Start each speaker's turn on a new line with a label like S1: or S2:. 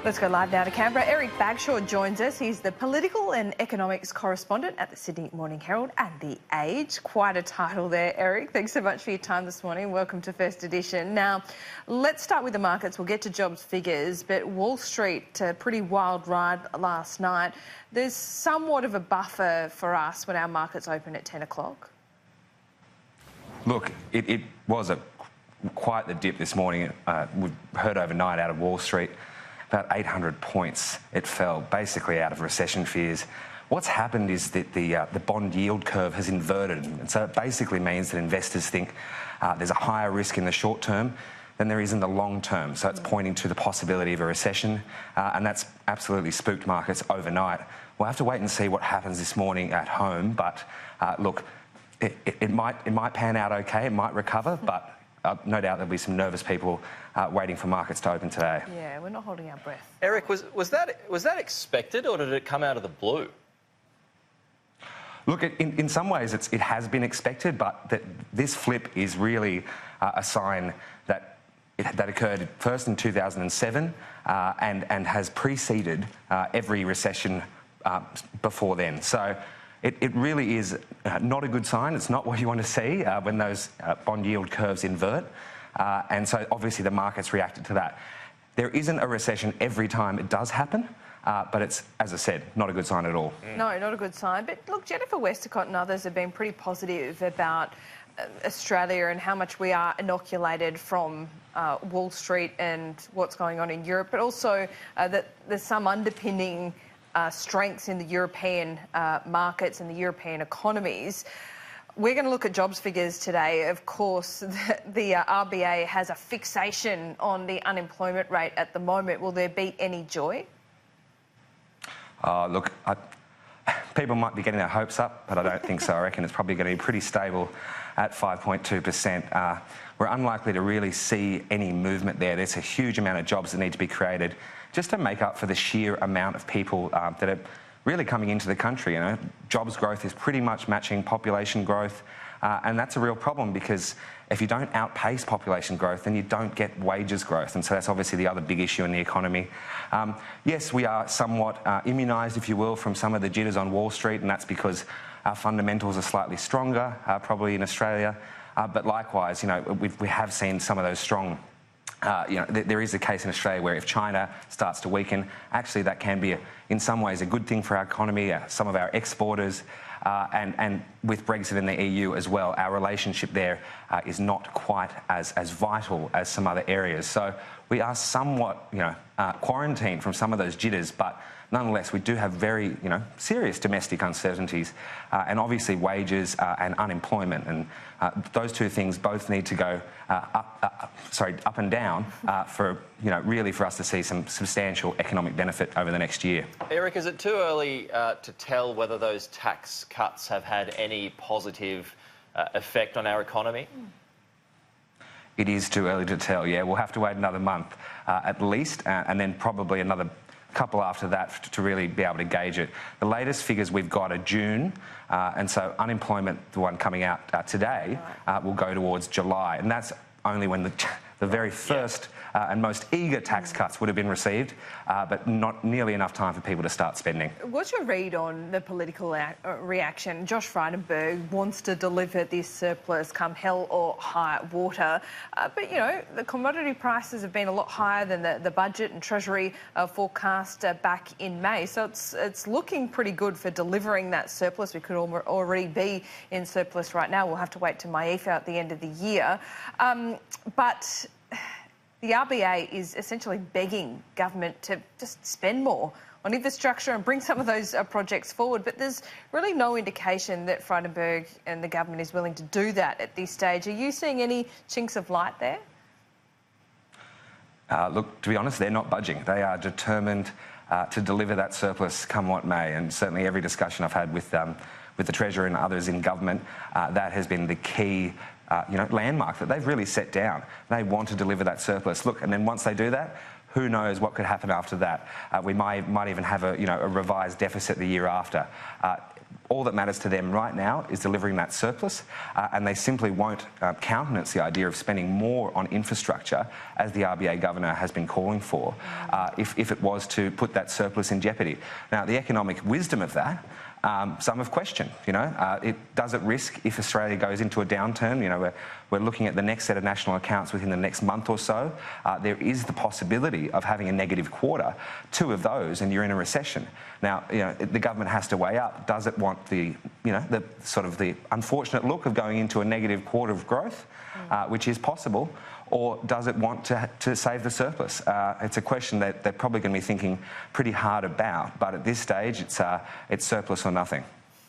S1: Let's go live now to Canberra. Eric Bagshaw joins us. He's the political and economics correspondent at the Sydney Morning Herald and The Age. Quite a title there, Eric. Thanks so much for your time this morning. Welcome to First Edition. Now, let's start with the markets. We'll get to jobs figures, but Wall Street, a pretty wild ride last night. There's somewhat of a buffer for us when our markets open at 10 o'clock.
S2: Look, it was quite the dip this morning. We've heard overnight out of Wall Street. About 800 points it fell, basically out of recession fears. What's happened is that the bond yield curve has inverted, and so it basically means that investors think there's a higher risk in the short term than there is in the long term. So it's pointing to the possibility of a recession, and that's absolutely spooked markets overnight. We'll have to wait and see what happens this morning at home, but look, it might pan out okay, it might recover, but no doubt there'll be some nervous people waiting for markets to open today.
S1: Yeah, we're not holding our breath.
S3: Eric, was that expected, or did it come out of the blue?
S2: Look, in some ways it has been expected, but this flip is really a sign that that occurred first in 2007 and has preceded every recession before then. So it really is not a good sign. It's not what you want to see when those bond yield curves invert. And so obviously the markets reacted to that. There isn't a recession every time it does happen, but it's, as I said, not a good sign at all.
S1: No, not a good sign. But look, Jennifer Westacott and others have been pretty positive about Australia and how much we are inoculated from Wall Street and what's going on in Europe, but also that there's some underpinning strengths in the European markets and the European economies. We're going to look at jobs figures today. Of course, the RBA has a fixation on the unemployment rate at the moment. Will there be any joy?
S2: Look, people might be getting their hopes up, but I don't think so. I reckon it's probably going to be pretty stable at 5.2%. We're unlikely to really see any movement there. There's a huge amount of jobs that need to be created just to make up for the sheer amount of people that are really coming into the country. You know, jobs growth is pretty much matching population growth, and that's a real problem because if you don't outpace population growth, then you don't get wages growth, and so that's obviously the other big issue in the economy. Yes, we are somewhat immunised, if you will, from some of the jitters on Wall Street, and that's because our fundamentals are slightly stronger, probably in Australia, but likewise, you know, we have seen some of those strong. You know, there is a case in Australia where if China starts to weaken, actually that can be, in some ways, a good thing for our economy, some of our exporters, and with Brexit in the EU as well, our relationship there is not quite as vital as some other areas. So we are somewhat, you know, quarantined from some of those jitters, but nonetheless, we do have very, you know, serious domestic uncertainties, and obviously wages and unemployment, and those two things both need to go up and down for, you know, really for us to see some substantial economic benefit over the next year.
S3: Eric, is it too early to tell whether those tax cuts have had any positive effect on our economy?
S2: It is too early to tell, yeah. We'll have to wait another month at least, and then probably another couple after that to really be able to gauge it. The latest figures we've got are June, and so unemployment, the one coming out today, will go towards July, and that's only when the very first and most eager tax cuts would have been received, but not nearly enough time for people to start spending.
S1: What's your read on the political reaction? Josh Frydenberg wants to deliver this surplus come hell or high water, but, you know, the commodity prices have been a lot higher than the budget and Treasury forecast back in May, so it's looking pretty good for delivering that surplus. We could already be in surplus right now. We'll have to wait to MyEFA at the end of the year. But the RBA is essentially begging government to just spend more on infrastructure and bring some of those projects forward. But there's really no indication that Frydenberg and the government is willing to do that at this stage. Are you seeing any chinks of light there?
S2: Look, to be honest, they're not budging. They are determined to deliver that surplus come what may, and certainly every discussion I've had with the Treasurer and others in government, that has been the key you know, landmark that they've really set down. They want to deliver that surplus. Look, and then once they do that, who knows what could happen after that? We might even have a revised deficit the year after. all that matters to them right now is delivering that surplus, and they simply won't countenance the idea of spending more on infrastructure, as the RBA governor has been calling for, if it was to put that surplus in jeopardy. Now, the economic wisdom of that, some have questioned. Does it risk if Australia goes into a downturn? We're looking at the next set of national accounts within the next month or so. There is the possibility of having a negative quarter, 2 of those, and you're in a recession. Now, the government has to weigh up. Does it want the sort of the unfortunate look of going into a negative quarter of growth, which is possible, or does it want to save the surplus? It's a question that they're probably going to be thinking pretty hard about, but at this stage, it's surplus or nothing.